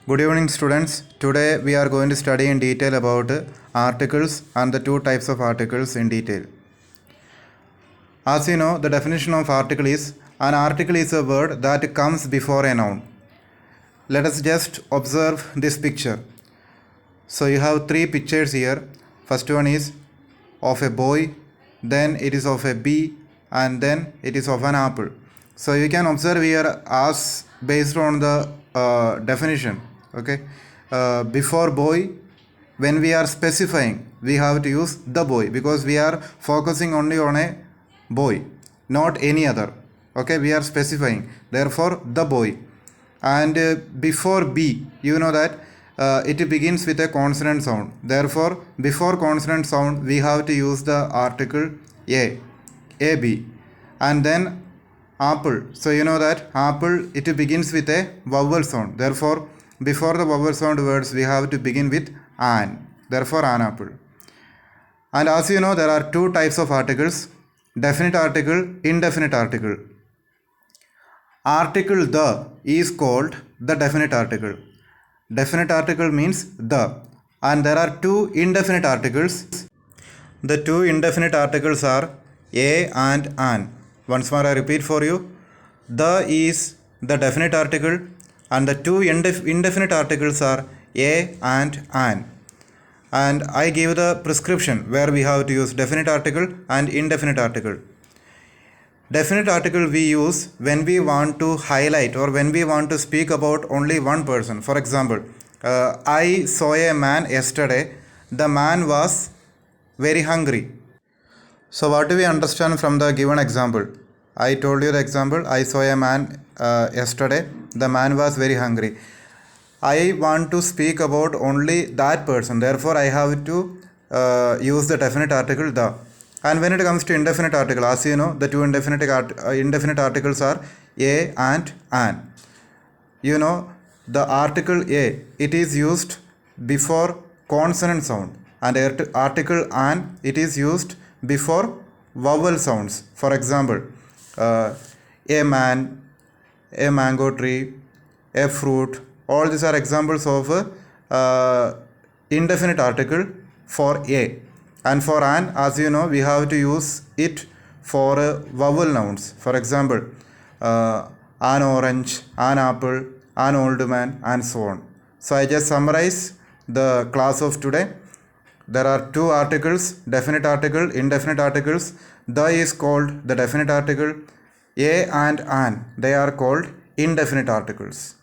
Good evening, students. Today we are going to study in detail about articles and the two types of articles in detail. As you know, the definition of article is an article is a word that comes before a noun. Let us just observe this picture. So you have three pictures here. First one is of a boy, then it is of a bee, and then it is of an apple. So you can observe here as based on the definition. Okay, before boy, when we are specifying, we have to use the boy because we are focusing only on a boy, not any other. Okay, we are specifying, therefore the boy. And before b, you know that it begins with a consonant sound, therefore before consonant sound we have to use the article ab. And then apple, so you know that apple, it begins with a vowel sound, therefore before the vowel sound words we have to begin with an, therefore an apple. And as you know, there are two types of articles: definite article, indefinite article. Article the is called the definite article. Definite article means the. And there are two indefinite articles. The two indefinite articles are a and an. Once more I repeat for you. The is the definite article and the two indefinite articles are a and an. And I give the prescription where we have to use definite article and indefinite article. Definite article we use when we want to highlight or when we want to speak about only one person. For example, I saw a man yesterday. The man was very hungry. So what do we understand from the given example? I told you the example. I saw a man yesterday. The man was very hungry. I want to speak about only that person. Therefore, I have to use the definite article the. And when it comes to indefinite article, as you know, the two indefinite articles are a and an. You know, the article a, it is used before consonant sound, and article an, it is used before vowel sounds. For example, a man, a mango tree, a fruit, all these are examples of indefinite article for a. And for an, as you know, we have to use it for vowel nouns. For example, an orange, an apple, an old man, and so on. So I just summarize the class of today. There are two articles: definite article, indefinite articles. The is called the definite article. A and an, they are called indefinite articles.